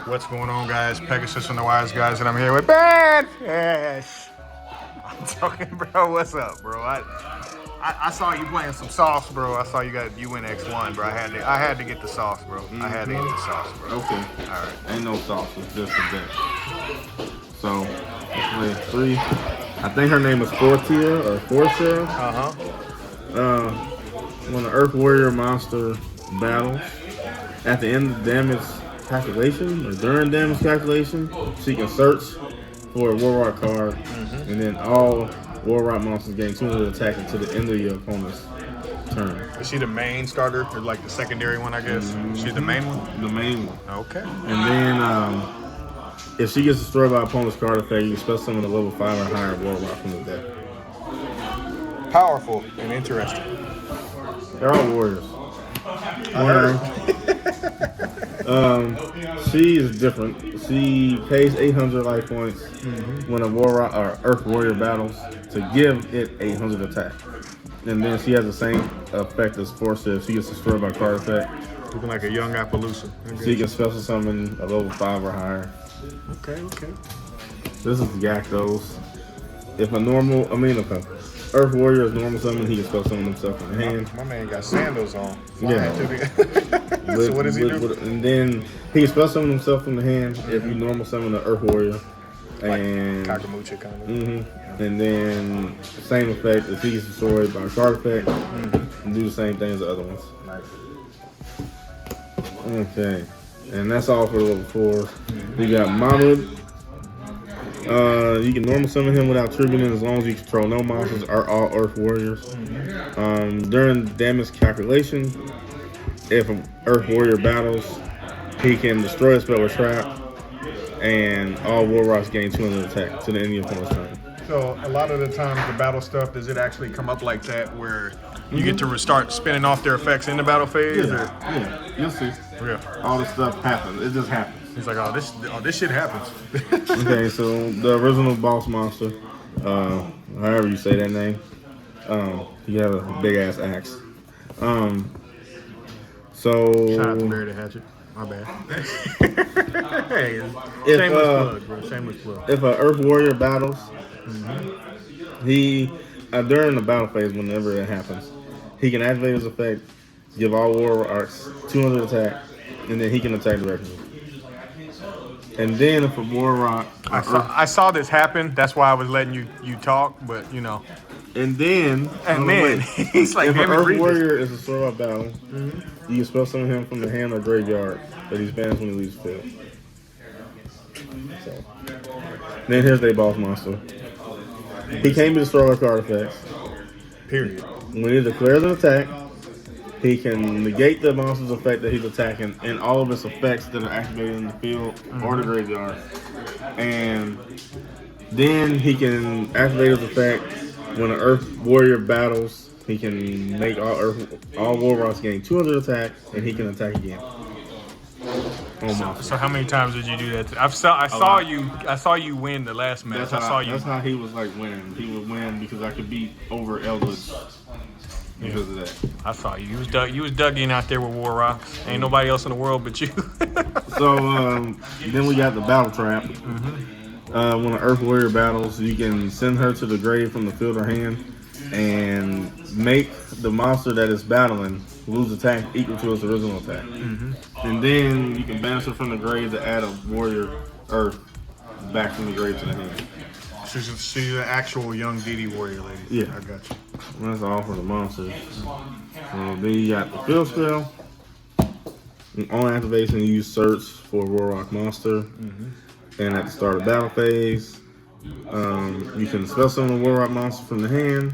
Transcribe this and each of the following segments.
What's going on, guys? Pegasus and the Wise Guys, and I'm here with Bad Fish. I'm talking, bro. What's up, bro? I saw you playing some sauce, bro. I saw you win X1, bro. I had to get the sauce, bro. I had to get the sauce, bro. Okay. All right. Ain't no sauce. It's just a deck. So, let's play 3. I think her name is Fortia or Forcia. When the Earth Warrior monster battles, at the end of the damage calculation or during damage calculation, she can search for a War Rock card, and then all War Rock monsters gain 200 attack until the end of your opponent's turn. Is she the main starter, or like the secondary one, I guess? She's the main one? The main one. Okay. And then, if she gets destroyed by opponent's card effect, you can special summon a level 5 or higher War Rock from the deck. Powerful and interesting. They're all warriors. I heard. She is different. She pays 800 life points when a War Rock or Earth Warrior battles to give it 800 attack. And then she has the same effect as Force if she gets destroyed by card effect. Looking like a young Appaloosa. She can special summon a level 5 or higher. Okay. This is Yakdos. If a normal, Earth Warrior is normal summon, he can special summon himself in the hand. My man got sandals on. Yeah. So what does he do? And then he can special summon himself from the hand if you normal summon an Earth Warrior. And like Kakamucha kind of. And then same effect if he gets destroyed by a card effect, and do the same thing as the other ones. Nice. Okay. And that's all for level 4. You got Mahmud. You can normal summon him without triggering as long as you control no monsters or all Earth Warriors. During damage calculation, if an Earth Warrior battles, he can destroy a spell or trap, and all War Rocks gain 200 attack to the end of your opponent's turn. So a lot of the times the battle stuff, does it actually come up like that where you get to start spinning off their effects in the battle phase? Yeah, you'll see. Yeah. All this stuff happens. It just happens. He's like, this shit happens. Okay, so the original boss monster, however you say that name, he had a big ass axe. So Shout out to Barry the Hatchet. My bad. Hey, shameless plug, bro. Shameless plug. If an Earth Warrior battles, he during the battle phase, whenever it happens, he can activate his effect, give all War Rocks 200 attack, and then he can attack directly. And then if a War Rock, I saw this happen. That's why I was letting you talk. But you know. And then he's like, if an Earth Warrior is a sword battle, you can spell summon him from the hand or graveyard, but he's banned when he leaves the field. So then here's their boss monster. He can't be destroyed by card effects. Period. When he declares an attack, he can negate the monster's effect that he's attacking and all of its effects that are activated in the field or the graveyard. And then he can activate his effect when an Earth Warrior battles. He can make all War Rocks gain 200 attack, and he can attack again. So how many times did you do that? I saw you win the last match. That's how he was like winning. He would win because I could beat over Eldritch. Because of that. I saw you. You was Dougie out there with War Rocks. Ain't nobody else in the world but you. So then we got the battle trap. When an Earth Warrior battles, you can send her to the grave from the field or hand and make the monster that is battling lose attack equal to its original attack. And then you can banish her from the grave to add a Warrior Earth back from the grave to the hand. She's an actual young DD warrior lady. Yeah. I got you. That's all for the monsters. Then you got the field spell. On activation, you use search for a War Rock monster. And at the start of battle phase, you can spell summon a War Rock monster from the hand.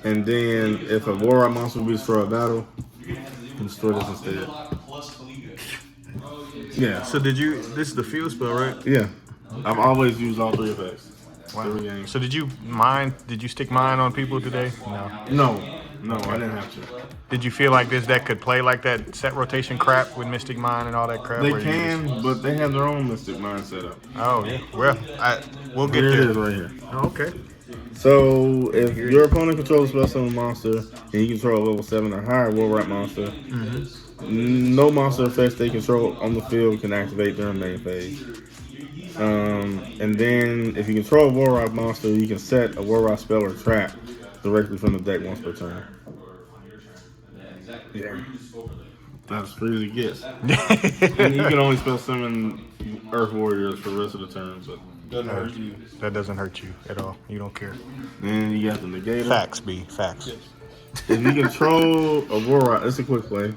And then if a War Rock monster will be destroyed by battle, you can destroy this instead. Yeah. So this is the field spell, right? Yeah. I've always used all 3 effects. Wow. Every game. So did you stick mine on people today? No, I didn't have to. Did you feel like this deck could play like that set rotation crap with Mystic Mine and all that crap? They can, but they have their own Mystic Mine setup. Oh, yeah. Well, we'll get Here there. it is right here. Oh, okay. So, if your opponent controls a spell summon monster, and you control a level 7 or higher War Rat monster, No monster effects they control on the field can activate during main phase. And then if you control a War Rock monster, you can set a War Rock spell or trap directly from the deck once per turn. Yeah. That's as free as it gets. And you can only spell summon Earth Warriors for the rest of the turn, but doesn't hurt you. That doesn't hurt you at all. You don't care. And you got the Negator. Facts, B. Facts. If you control a War Rock, it's a quick play.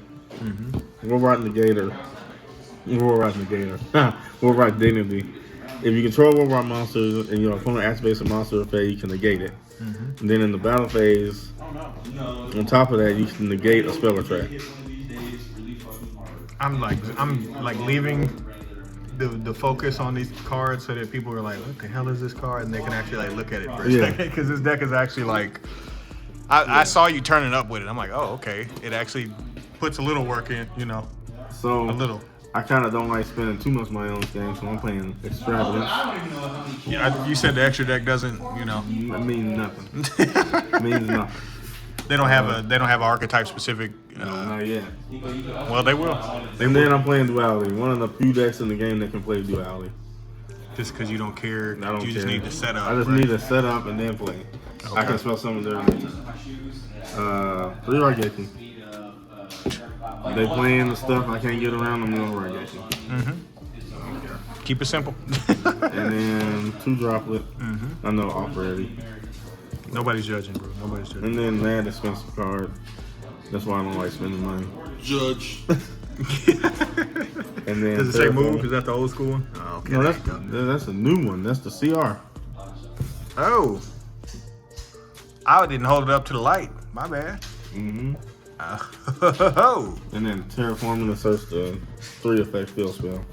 War Rock Negator. War Rock Negator. War Rock Dignity. If you control War Rock monsters and your opponent activates a monster effect, you can negate it. And then in the battle phase, on top of that, you can negate a spell or trap. I'm like leaving the focus on these cards so that people are like, what the hell is this card? And they can actually like look at it for a second, because this deck is actually like, I saw you turning up with it. I'm like, oh, okay. It actually puts a little work in, you know. So a little. I kind of don't like spending too much money on this game, so I'm playing extravagant. Yeah, you said the extra deck doesn't, you know. It means nothing. It means nothing. They don't have an archetype specific. No, not yet. Well, they will. And then I'm playing Duality. One of the few decks in the game that can play Duality. Just because you don't care, I don't you care. just need to set up. I just need to set up and then play. Okay. I can spell something during the turn. 3 Raigeki. They playing the stuff I can't get around. I'm going Raigeki. Keep it simple. And then 2 Droplet. I know off already. Nobody's judging, bro. Nobody's judging. And then that expensive card. That's why I don't like spending money. Judge. And then does it say move? Is that the old school one? Oh, okay. No, that's a new one. That's the CR. Oh. I didn't hold it up to the light. My bad. Oh. And then Terraforming the Search the 3 effect field spell.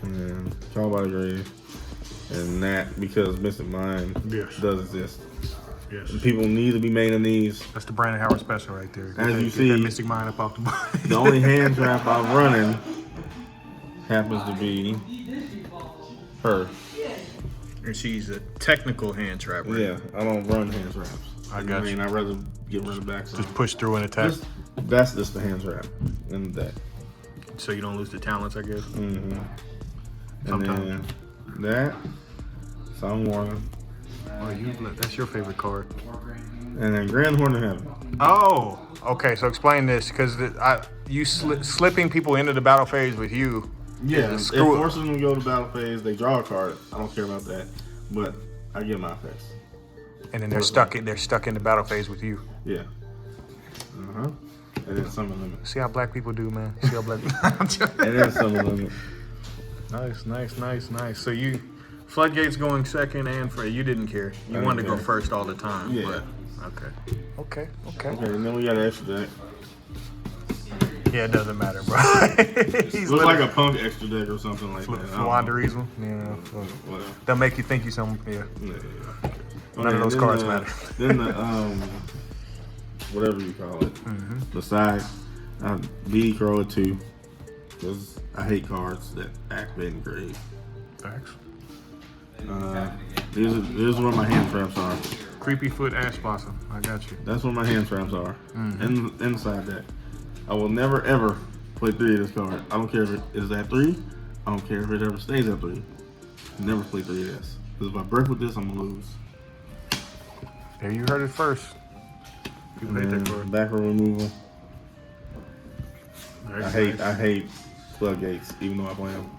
And then Call by the Grave. And that because Mystic Mind does exist. Yes. And people need to be made of these. That's the Brandon Howard special right there. As you Get see, that Mystic Mind up off the board. The only hand trap I'm running happens to be her. And she's a technical hand trap, right? Yeah, I don't run hand traps. I got you. I'd rather get rid of back. Just push through and attack. That's just the hand trap in the deck. So you don't lose the talents, I guess. And Sometimes. then that, Song Warner. Oh, that's your favorite card. And then Grand Horn of Heaven. Oh, okay. So explain this, because you slipping people into the battle phase with you. Yeah, it forces them to go to battle phase. They draw a card. I don't care about that, but I get my effects. And then they're stuck in the battle phase with you. Yeah. And then summon limit. See how black people do, man. See how black. And then summon limit. Nice. So you, Floodgates going second, and for you didn't care. You wanted to go first all the time. Yeah. But, okay. And then we got an extra deck. Yeah, it doesn't matter, bro. Looks like a punk extra deck or something like that. Wanderism. Yeah. Whatever. That'll make you think you something. Yeah. None of those then cards matter. Then the whatever you call it. The side, BD Crow at 2, because I hate cards that activate and grave. Facts. Here's where my hand traps are. Creepy Foot Ash Blossom. I got you. That's where my hand traps are. Inside that. I will never ever play 3 of this card. I don't care if it is at 3. I don't care if it ever stays at 3. Never play 3 of this. Because if I break with this, I'm gonna lose. There you heard it first. You played that card. Back row removal. I hate Floodgates, even though I play them.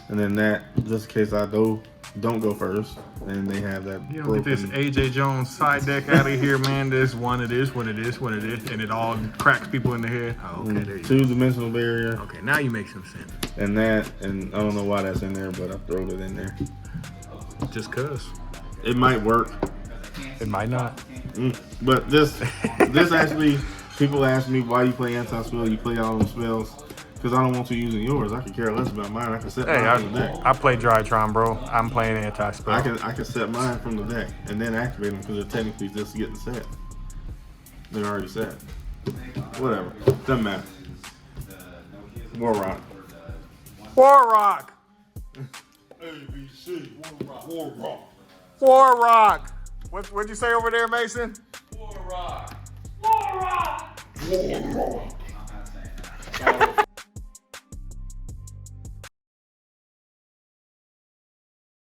And then that, just in case I don't go first, and they have that. You don't get this AJ Jones side deck out of here, man. This what it is, and it all cracks people in the head. Oh, okay, there you go. 2-dimensional barrier. Okay, now you make some sense. And that, and I don't know why that's in there, but I throw it in there. Just cause. It might work. It might not. But this actually, people ask me why you play anti-spell. You play all them spells. Because I don't want you using yours. I could care less about mine. I can set mine from the deck. I play Drytron, bro. I'm playing anti-spell. I can set mine from the deck and then activate them because they're technically just getting set. They're already set. Whatever. Doesn't matter. War Rock. War Rock. ABC. War Rock. War Rock. What'd you say over there, Mason? War Rock. War Rock. War Rock.